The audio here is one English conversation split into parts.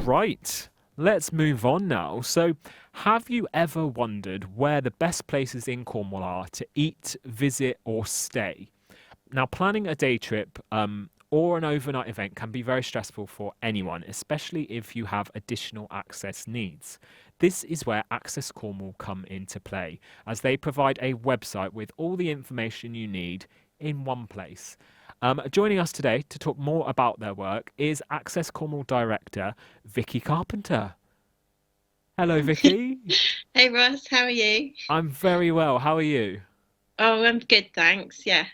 Right, let's move on now. So, have you ever wondered where the best places in Cornwall are to eat, visit, or stay? Now, planning a day trip or an overnight event can be very stressful for anyone, especially if you have additional access needs. This is where Access Cornwall come into play, as they provide a website with all the information you need in one place. Joining us today to talk more about their work is Access Cornwall Director Viki Carpenter. Hello, Viki. Hey Ross, how are you? I'm very well. How are you? Oh, I'm good, thanks. Yeah.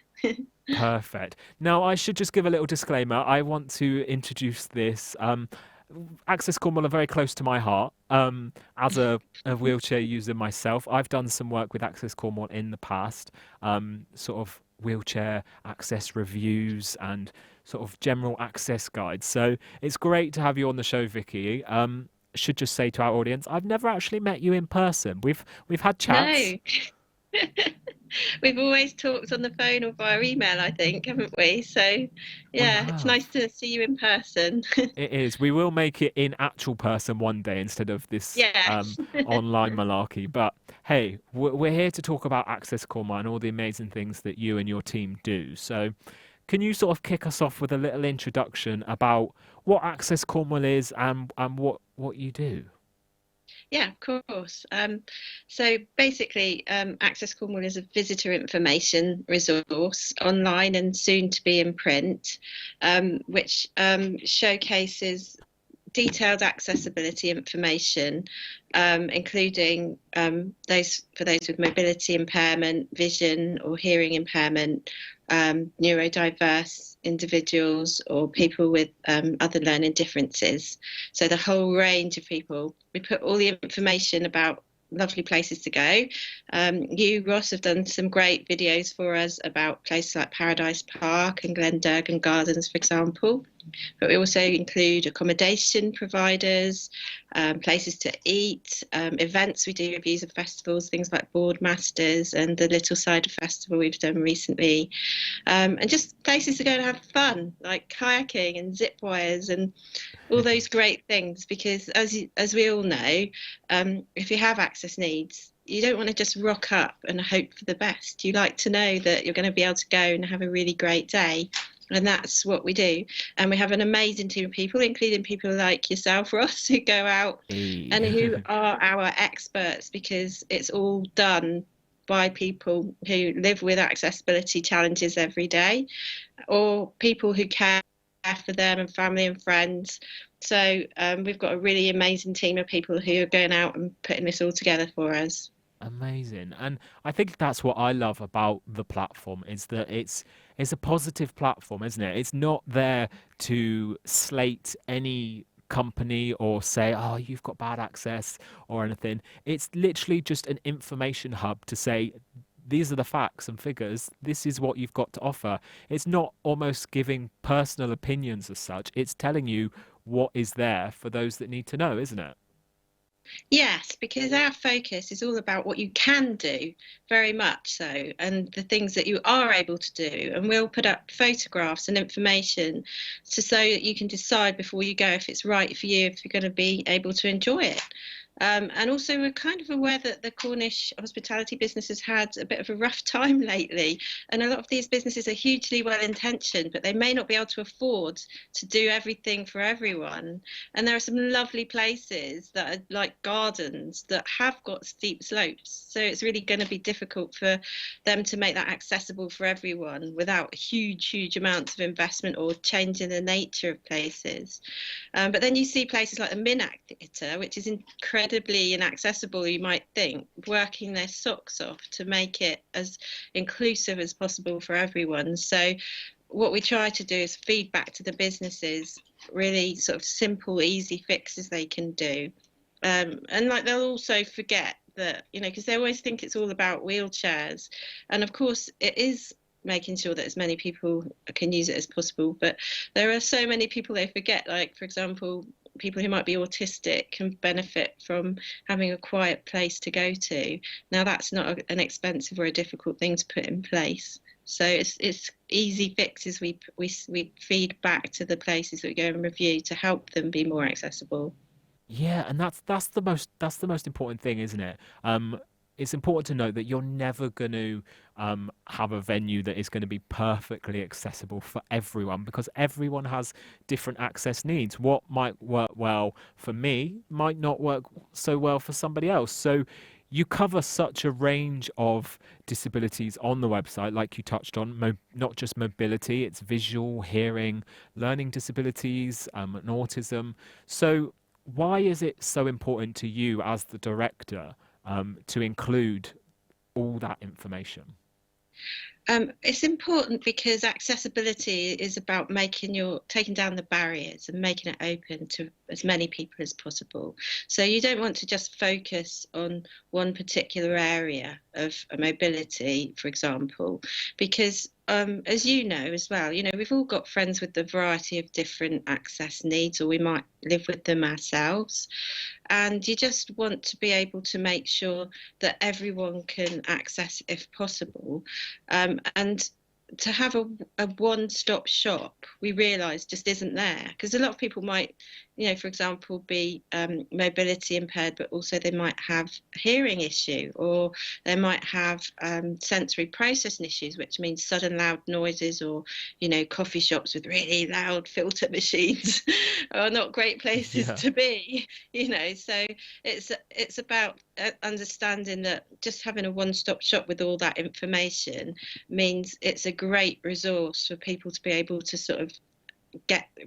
Perfect. Now, I should just give a little disclaimer. I want to introduce this. Access Cornwall are very close to my heart. As a wheelchair user myself, I've done some work with Access Cornwall in the past, sort of wheelchair access reviews and sort of general access guides. So it's great to have you on the show, Vicky. Should just say to our audience, I've never actually met you in person. We've had chats. No. We've always talked on the phone or via email, I think, haven't we? So, We yeah, it's nice have. to see you in person. It is. We will make it in actual person one day instead of this Yes. online malarkey. But hey, we're here to talk about Access Cornwall and all the amazing things that you and your team do. So, can you sort of kick us off with a little introduction about what Access Cornwall is and what you do? Yeah, of course. So basically, Access Cornwall is a visitor information resource online and soon to be in print, which showcases detailed accessibility information, including those with mobility impairment, vision or hearing impairment, neurodiverse individuals, or people with other learning differences. So the whole range of people. We put all the information about lovely places to go. You, Ross, have done some great videos for us about places like Paradise Park and Glendurgan Gardens, for example. But we also include accommodation providers, places to eat, events. We do reviews of festivals, things like Boardmasters and the Little Cider Festival we've done recently, and just places to go and have fun, like kayaking and zip wires and all those great things. Because as we all know, if you have access needs, you don't want to just rock up and hope for the best. You like to know that you're going to be able to go and have a really great day. And that's what we do. And we have an amazing team of people, including people like yourself, Ross, who go out Hey. and who are our experts, because it's all done by people who live with accessibility challenges every day, or people who care for them and family and friends. So we've got a really amazing team of people who are going out and putting this all together for us. Amazing. And I think that's what I love about the platform is that it's a positive platform, isn't it? It's not there to slate any company or say, oh, you've got bad access or anything. It's literally just an information hub to say, these are the facts and figures. This is what you've got to offer. It's not almost giving personal opinions as such. It's telling you what is there for those that need to know, isn't it? Yes, because our focus is all about what you can do, very much so, and the things that you are able to do. And we'll put up photographs and information so that you can decide before you go if it's right for you, if you're going to be able to enjoy it. And also, we're kind of aware that the Cornish hospitality business has had a bit of a rough time lately. And a lot of these businesses are hugely well intentioned, but they may not be able to afford to do everything for everyone. And there are some lovely places that are like gardens that have got steep slopes. So it's really going to be difficult for them to make that accessible for everyone without huge amounts of investment or changing the nature of places. But then you see places like the Minack Theatre, which is incredibly inaccessible, you might think, working their socks off to make it as inclusive as possible for everyone. So what we try to do is feed back to the businesses really sort of simple, easy fixes they can do. And like they'll also forget that, because they always think it's all about wheelchairs. And of course it is making sure that as many people can use it as possible. But there are so many people they forget, like, for example, people who might be autistic can benefit from having a quiet place to go to. Now, that's not an expensive or a difficult thing to put in place. So it's easy fixes we feed back to the places that we go and review to help them be more accessible. Yeah, and that's the most important thing, isn't it? It's important to note that you're never going to have a venue that is going to be perfectly accessible for everyone because everyone has different access needs. What might work well for me might not work so well for somebody else. So you cover such a range of disabilities on the website, like you touched on, not just mobility, it's visual, hearing, learning disabilities, and autism. So why is it so important to you as the director to include all that information? It's important because accessibility is about taking down the barriers and making it open to as many people as possible. So you don't want to just focus on one particular area of mobility, for example, because as you know as well, we've all got friends with a variety of different access needs, or we might live with them ourselves. And you just want to be able to make sure that everyone can access if possible. And to have a one-stop shop, we realise just isn't there, because a lot of people might, for example, be mobility impaired, but also they might have a hearing issue, or they might have sensory processing issues, which means sudden loud noises, or coffee shops with really loud filter machines are not great places Yeah. to be. So it's about understanding that just having a one-stop shop with all that information means it's a great resource for people to be able to sort of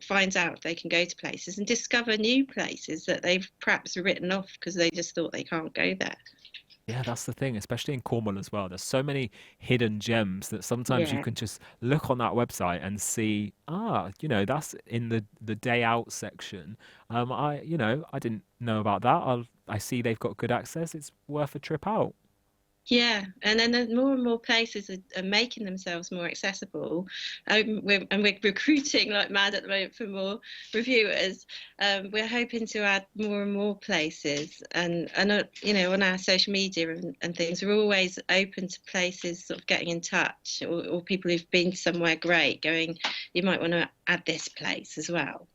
find out if they can go to places and discover new places that they've perhaps written off because they just thought they can't go there. Yeah, that's the thing, especially in Cornwall as well. There's so many hidden gems that sometimes you Yeah. can just look on that website and see, that's in the day out section. I didn't know about that. I see they've got good access. It's worth a trip out. Yeah, and then there's more and more places are making themselves more accessible. We're recruiting like mad at the moment for more reviewers. We're hoping to add more and more places, and on our social media and things, we're always open to places sort of getting in touch, or people who've been somewhere great going, you might want to add this place as well.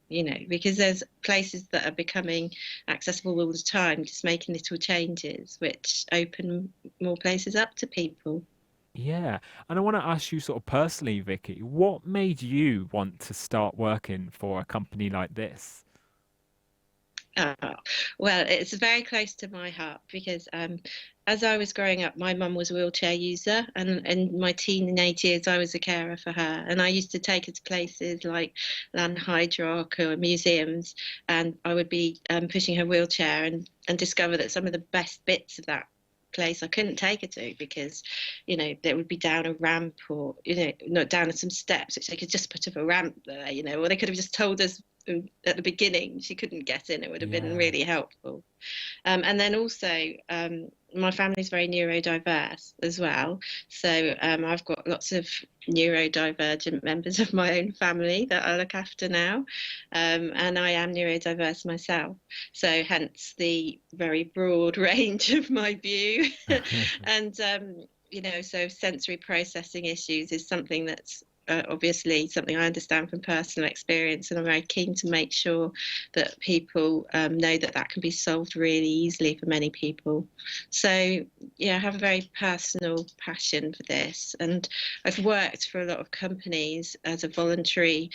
Because there's places that are becoming accessible all the time, just making little changes which open more places up to people. Yeah, and I want to ask you sort of personally, Vicky, what made you want to start working for a company like this? Oh, well, it's very close to my heart because as I was growing up, my mum was a wheelchair user, and in my teenage years, I was a carer for her. And I used to take her to places like Land Hydraulic or museums, and I would be pushing her wheelchair and discover that some of the best bits of that place I couldn't take her to because, they would be down a ramp or, not down some steps, which they could just put up a ramp there, or they could have just told us at the beginning she couldn't get in. It would have been Yeah. really helpful. And then also, my family's very neurodiverse as well. So I've got lots of neurodivergent members of my own family that I look after now. And I am neurodiverse myself. So hence the very broad range of my view. And, so sensory processing issues is something that's obviously something I understand from personal experience, and I'm very keen to make sure that people know that that can be solved really easily for many people. So, yeah, I have a very personal passion for this, and I've worked for a lot of companies as a voluntary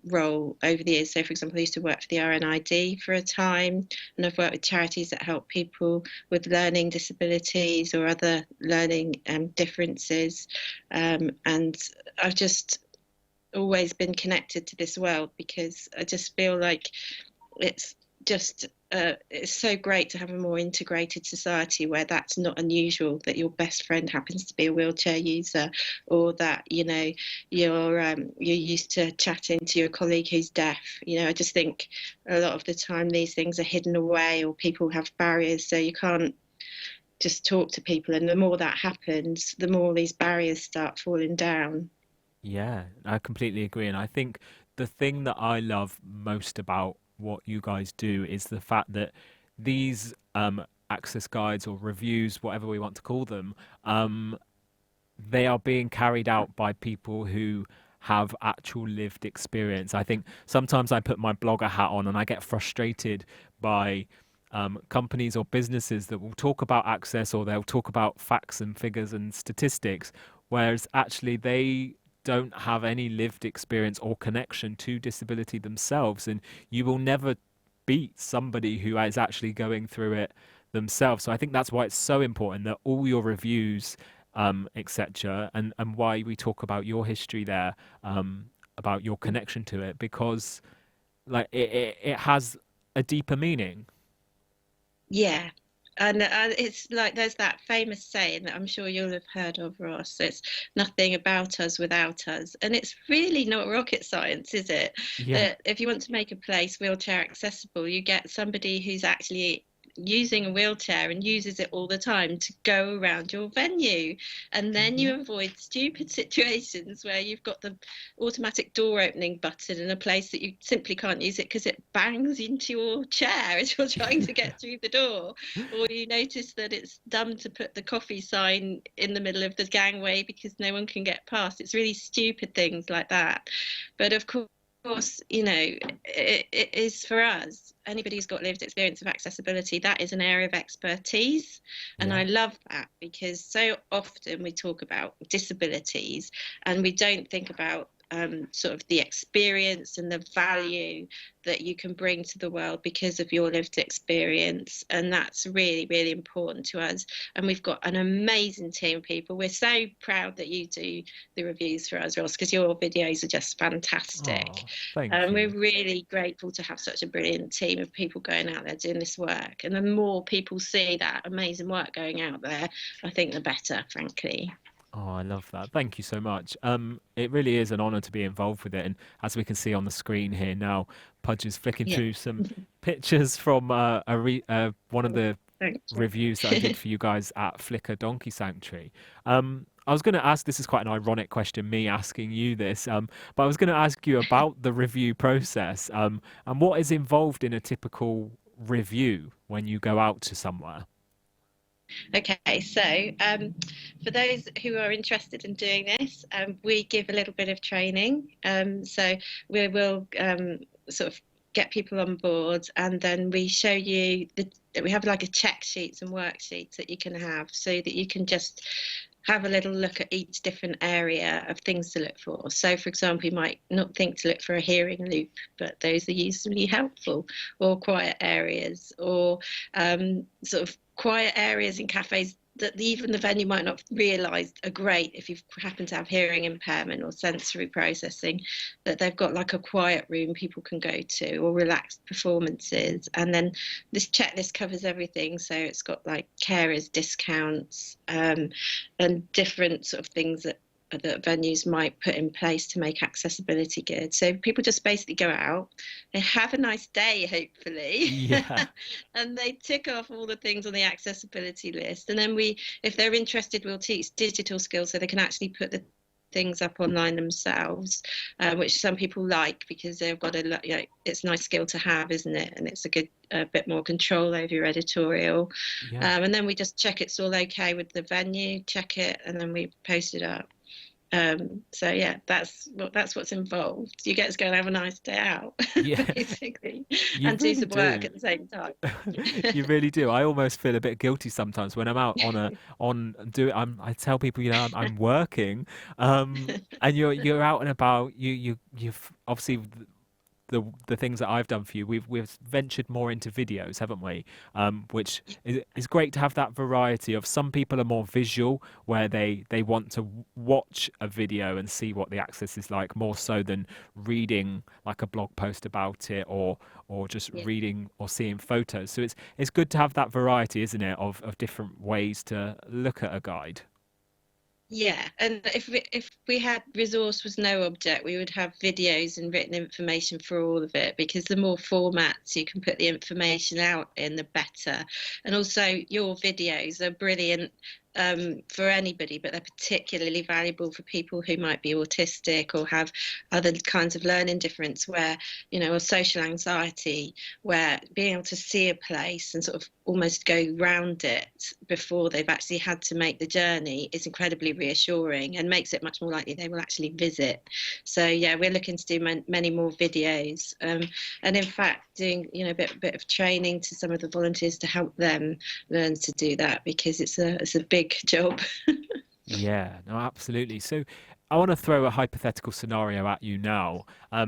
role over the years. So, for example, I used to work for the RNID for a time, and I've worked with charities that help people with learning disabilities or other learning differences. And I've just always been connected to this world because I just feel like it's just it's so great to have a more integrated society where that's not unusual that your best friend happens to be a wheelchair user, or that you're used to chatting to your colleague who's deaf. I just think a lot of the time these things are hidden away, or people have barriers, so you can't just talk to people. And the more that happens, the more these barriers start falling down. Yeah, I completely agree. And I think the thing that I love most about what you guys do is the fact that these access guides or reviews, whatever we want to call them, um, they are being carried out by people who have actual lived experience. I think sometimes I put my blogger hat on and I get frustrated by companies or businesses that will talk about access, or they'll talk about facts and figures and statistics, whereas actually they don't have any lived experience or connection to disability themselves. And you will never beat somebody who is actually going through it themselves. So I think that's why it's so important that all your reviews, etc., and why we talk about your history there, about your connection to it, because like it has a deeper meaning. Yeah. And it's like there's that famous saying that I'm sure you'll have heard of, Ross. It's nothing about us without us. And it's really not rocket science, is it? Yeah. That if you want to make a place wheelchair accessible, you get somebody who's actually using a wheelchair and uses it all the time to go around your venue. And then Hmm. you avoid stupid situations where you've got the automatic door opening button in a place that you simply can't use it because it bangs into your chair as you're trying to get through the door. Or you notice that it's dumb to put the coffee sign in the middle of the gangway because no one can get past. It's really stupid things like that. But of course, you know, it is for us. Anybody who's got lived experience of accessibility, that is an area of expertise. And I Yeah. love that because so often we talk about disabilities and we don't think about sort of the experience and the value that you can bring to the world because of your lived experience. And that's really, really important to us. And we've got an amazing team of people. We're so proud that you do the reviews for us, Ross, because your videos are just fantastic. Oh, thank And we're you. really grateful to have such a brilliant team of people going out there doing this work. And the more people see that amazing work going out there, I think the better, frankly. Oh, I love that. Thank you so much. It really is an honor to be involved with it. And as we can see on the screen here now, Pudge is flicking Yeah. through some pictures from one of the Thanks. reviews that I did for you guys at Flickr Donkey Sanctuary. I was going to ask, this is quite an ironic question, me asking you this, but I was going to ask you about the review process, and what is involved in a typical review when you go out to somewhere. Okay, so for those who are interested in doing this, we give a little bit of training. So we will sort of get people on board, and then we show you we have like a check sheets and worksheets that you can have, so that you can just have a little look at each different area of things to look for. So, for example, you might not think to look for a hearing loop, but those are usually helpful, or quiet areas, or sort of quiet areas in cafes that even the venue might not realise are great if you happen to have hearing impairment or sensory processing, that they've got like a quiet room people can go to, or relaxed performances. And then this checklist covers everything. So it's got like carers discounts, and different sort of things that venues might put in place to make accessibility good. So people just basically go out, they have a nice day, hopefully, Yeah. and they tick off all the things on the accessibility list. And then if they're interested, we'll teach digital skills so they can actually put the things up online themselves, which some people like because they've got it's a nice skill to have, isn't it? And it's a bit more control over your editorial. Yeah. And then we just check it's all okay with the venue, check it, and then we post it up. So yeah, that's what's involved. You get to go and have a nice day out, Yeah. basically, You and do really some work do. at the same time. You really do. I almost feel a bit guilty sometimes when I'm out I tell people, I'm working, and you're out and about. You've obviously the things that I've done for you. We've ventured more into videos, haven't we? Which is great to have that variety of. Some people are more visual, where they want to watch a video and see what the access is like, more so than reading like a blog post about it, or just Yeah. reading or seeing photos. So it's good to have that variety, isn't it, of different ways to look at a guide. Yeah, and if we had resource was no object, we would have videos and written information for all of it, because the more formats you can put the information out in, the better. And also your videos are brilliant for anybody, but they're particularly valuable for people who might be autistic or have other kinds of learning difference, where, or social anxiety, where being able to see a place and sort of almost go round it before they've actually had to make the journey is incredibly reassuring and makes it much more likely they will actually visit. So yeah, we're looking to do many more videos, and in fact doing a bit of training to some of the volunteers to help them learn to do that, because it's a big job. Yeah, no, absolutely. So I want to throw a hypothetical scenario at you now.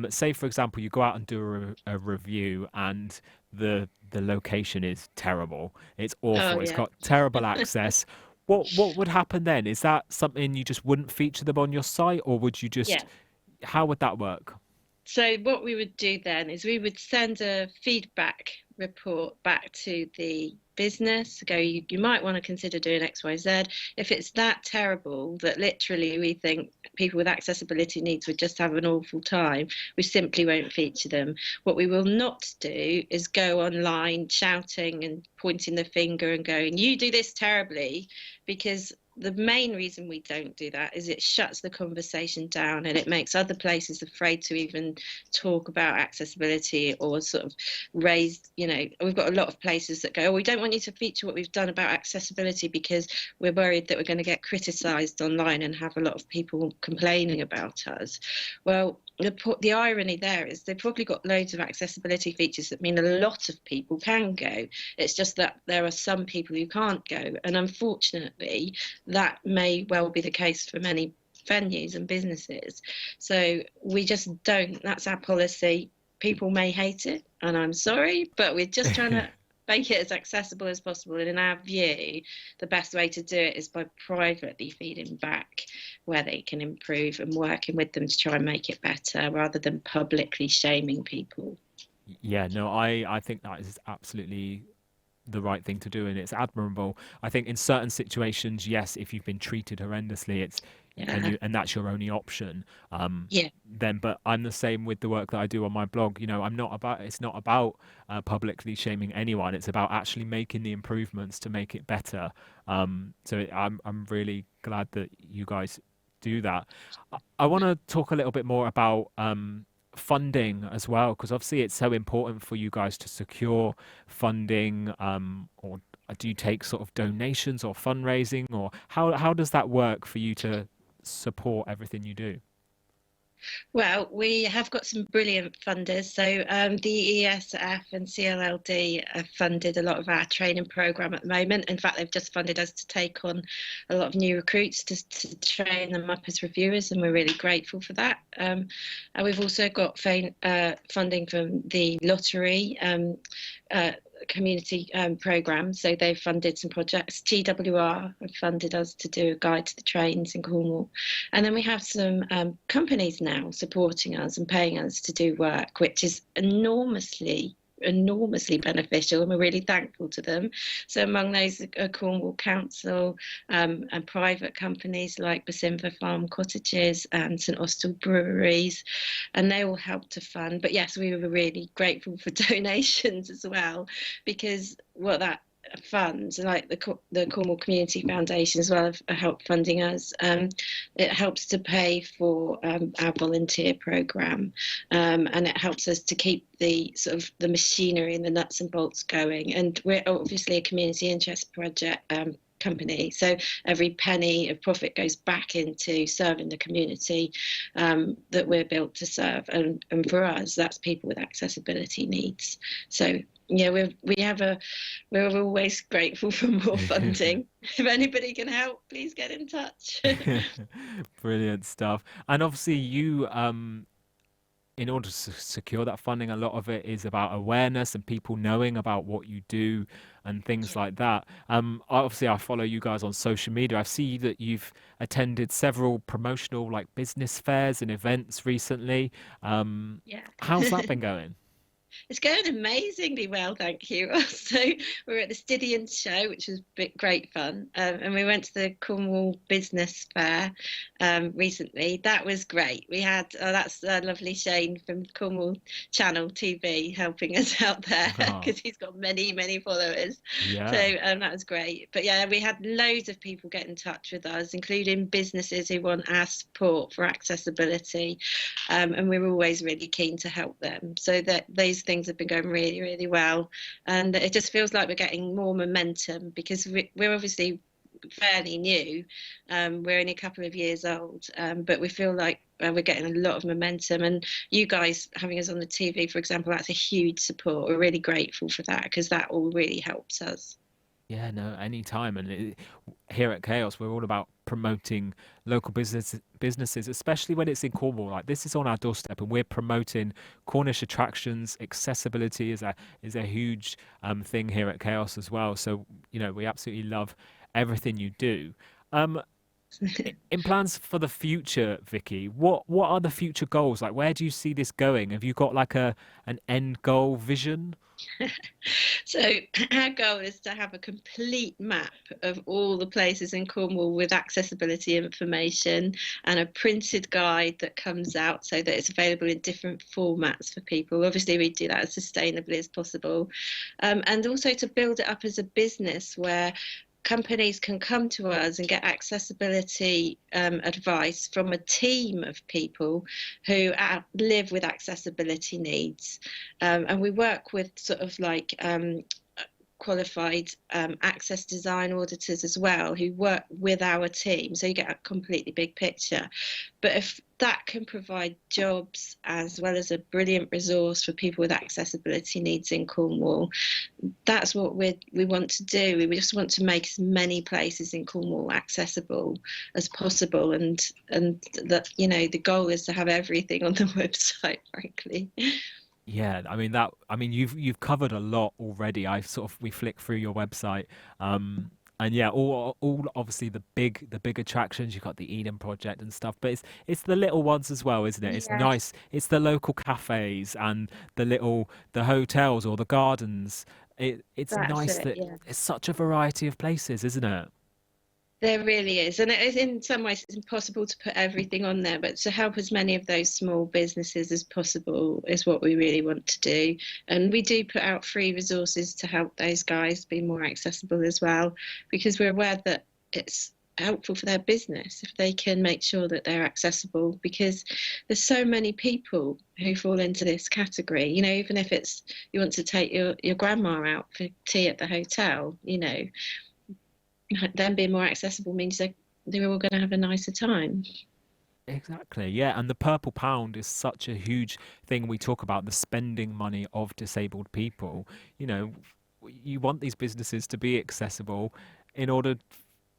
Say, for example, you go out and do a review and the location is terrible. It's Oh awful. It's yeah. got terrible access. What would happen then? Is that something you just wouldn't feature them on your site, or would you Yeah. just, how would that work? So what we would do then is we would send a feedback report back to the business, go, you might want to consider doing XYZ. If it's that terrible that literally we think people with accessibility needs would just have an awful time, we simply won't feature them. What we will not do is go online shouting and pointing the finger and going, you do this terribly, because the main reason we don't do that is it shuts the conversation down and it makes other places afraid to even talk about accessibility or sort of raise, we've got a lot of places that go, oh, we don't want you to feature what we've done about accessibility because we're worried that we're going to get criticised online and have a lot of people complaining about us. Well, the irony there is they've probably got loads of accessibility features that mean a lot of people can go. It's just that there are some people who can't go. And unfortunately, that may well be the case for many venues and businesses. So we just don't, that's our policy. People may hate it, and I'm sorry, but we're just trying to make it as accessible as possible. And in our view, the best way to do it is by privately feeding back where they can improve and working with them to try and make it better, rather than publicly shaming people. Yeah, no, I think that is absolutely the right thing to do, and it's admirable. I think in certain situations, yes, if you've been treated horrendously, it's Yeah. and that's your only option. Yeah. Then, but I'm the same with the work that I do on my blog. I'm not about it's not about publicly shaming anyone. It's about actually making the improvements to make it better. I'm really glad that you guys do that. I want to talk a little bit more about funding as well, because obviously it's so important for you guys to secure funding, or do you take sort of donations or fundraising, or how does that work for you to support everything you do? Well, we have got some brilliant funders. So the ESF and CLLD have funded a lot of our training programme at the moment. In fact, they've just funded us to take on a lot of new recruits to train them up as reviewers, and we're really grateful for that. And we've also got funding from the lottery community programme. So they've funded some projects. GWR have funded us to do a guide to the trains in Cornwall. And then we have some companies now supporting us and paying us to do work, which is enormously beneficial, and we're really thankful to them. So among those are Cornwall Council, and private companies like Basimva Farm Cottages and St Austell Breweries, and they all help to fund. But yes, we were really grateful for donations as well, because what that funds, like the Cornwall Community Foundation as well, have helped funding us. It helps to pay for our volunteer programme, and it helps us to keep the sort of the machinery and the nuts and bolts going. And we're obviously a community interest project company, so every penny of profit goes back into serving the community that we're built to serve, and for us that's people with accessibility needs. So yeah, we're always grateful for more funding. If anybody can help, please get in touch. Brilliant stuff. And obviously, you, in order to secure that funding, a lot of it is about awareness and people knowing about what you do and things Yeah. like that. Obviously, I follow you guys on social media. I see that you've attended several promotional, like business fairs and events recently. Yeah. How's that been going? It's going amazingly well, thank you. So we were at the Stydian show, which was great fun, and we went to the Cornwall Business Fair recently. That was great. We had that's lovely Shane from Cornwall Channel TV helping us out there Oh, because he's got many followers. So yeah. that was great. But yeah, we had loads of people get in touch with us, including businesses who want our support for accessibility, and we're always really keen to help them. So that these things have been going really well, and it just feels like we're getting more momentum because we're obviously fairly new. We're only a couple of years old, but we feel like we're getting a lot of momentum. And you guys having us on the TV, for example, that's a huge support. We're really grateful for that because that all really helps us. Yeah, no, anytime. And here at Chaos, we're all about promoting local businesses, especially when it's in Cornwall. Like this is on our doorstep, and we're promoting Cornish attractions. Accessibility is a huge thing here at Chaos as well. So we absolutely love everything you do. Um, in plans for the future, Vicky, what are the future goals? Like, where do you see this going? Have you got like an end goal vision? So our goal is to have a complete map of all the places in Cornwall with accessibility information and a printed guide that comes out so that it's available in different formats for people. Obviously, we do that as sustainably as possible, and also to build it up as a business where companies can come to us and get accessibility advice from a team of people who live with accessibility needs. And we work with sort of like qualified access design auditors as well who work with our team. So you get a completely big picture. But if that can provide jobs as well as a brilliant resource for people with accessibility needs in Cornwall, that's what we want to do. We just want to make as many places in Cornwall accessible as possible, and that the goal is to have everything on the website, frankly. Yeah, I mean you've covered a lot already. We flick through your website. And yeah, all obviously the big attractions, you've got the Eden Project and stuff, but it's the little ones as well, isn't it? It's Yes, nice. It's the local cafes and the hotels or the gardens. It's that's nice it. that Yeah. it's such a variety of places, isn't it? There really is. And it is, in some ways, it's impossible to put everything on there, but to help as many of those small businesses as possible is what we really want to do. And we do put out free resources to help those guys be more accessible as well, because we're aware that it's helpful for their business if they can make sure that they're accessible, because there's so many people who fall into this category. Even if it's you want to take your grandma out for tea at the hotel, them being more accessible means they're all going to have a nicer time. Exactly. Yeah, and the purple pound is such a huge thing we talk about, the spending money of disabled people. You know, you want these businesses to be accessible in order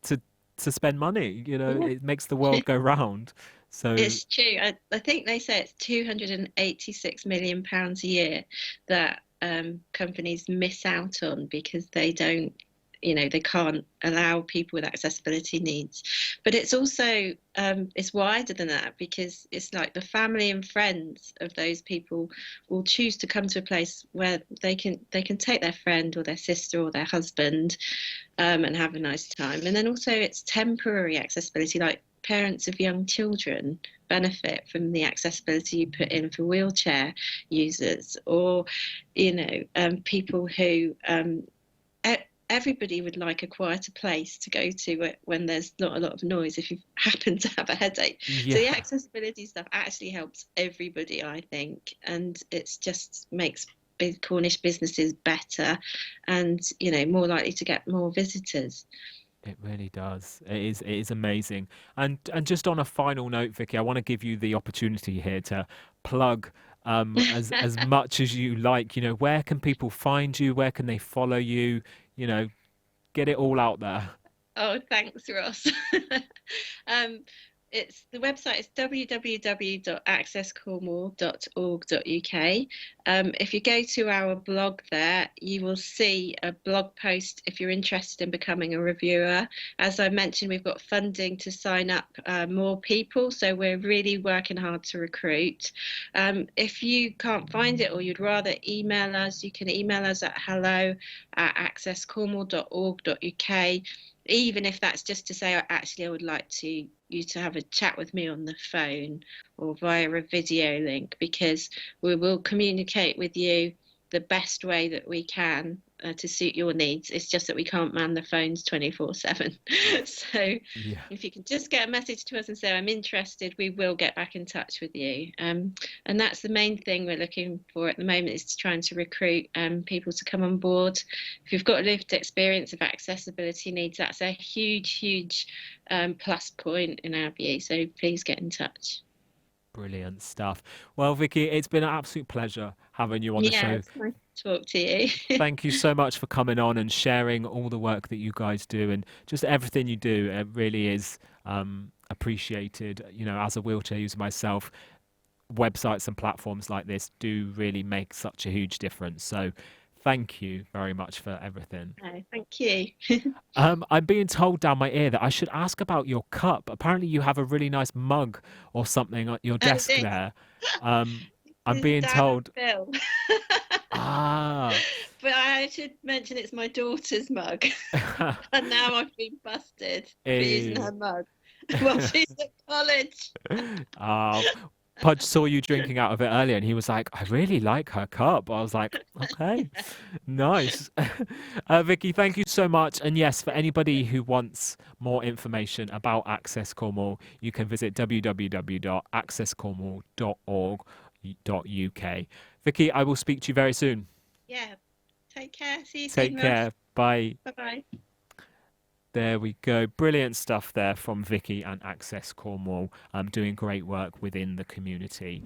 to to spend money. Yeah. It makes the world go round. So It's true. I think they say it's £286 million a year that companies miss out on because they can't allow people with accessibility needs. But it's also it's wider than that, because it's like the family and friends of those people will choose to come to a place where they can take their friend or their sister or their husband, and have a nice time. And then also it's temporary accessibility, like parents of young children benefit from the accessibility you put in for wheelchair users, or people who everybody would like a quieter place to go to when there's not a lot of noise if you happen to have a headache. So yeah, the accessibility stuff actually helps everybody, I think, and it's just makes big Cornish businesses better and more likely to get more visitors. it really does. It is amazing. And just on a final note, Vicky, I want to give you the opportunity here to plug as much as you like. Where can people find you? Where can they follow you? You know, get it all out there. Oh, thanks, Ross. um, It's the website is www.accesscornwall.org.uk. If you go to our blog there, you will see a blog post if you're interested in becoming a reviewer. As I mentioned, we've got funding to sign up more people, so we're really working hard to recruit. If you can't find it or you'd rather email us, you can email us at hello@accesscornwall.org.uk, even if that's just to say, actually, I would like you to have a chat with me on the phone or via a video link, because we will communicate with you the best way that we can to suit your needs. It's just that we can't man the phones 24/7. So Yeah. if you can just get a message to us and say, I'm interested, we will get back in touch with you. And that's the main thing we're looking for at the moment, is trying to recruit people to come on board. If you've got lived experience of accessibility needs, that's a huge plus point in our view. So please get in touch. Brilliant stuff. Well, Viki, it's been an absolute pleasure having you on the Yeah, show. it's nice to talk to you. Thank you so much for coming on and sharing all the work that you guys do and just everything you do. It really is appreciated. You know, as a wheelchair user myself, websites and platforms like this do really make such a huge difference. So thank you very much for everything. Oh, thank you. I'm being told down my ear that I should ask about your cup. Apparently, you have a really nice mug or something at your Oh, desk there. I'm this is being Dan and told, Phil. ah, But I should mention it's my daughter's mug. And now I've been busted for using eh. her mug while she's at college. uh, Pudge saw you drinking out of it earlier and he was like, I really like her cup. I was like, okay, nice. Viki, thank you so much. And yes, for anybody who wants more information about Access Cornwall, you can visit www.accesscornwall.org.uk. Viki, I will speak to you very soon. Yeah. Take care. See you soon, Take Russ. care. Bye. Bye bye. There we go. Brilliant stuff there from Viki and Access Cornwall, doing great work within the community.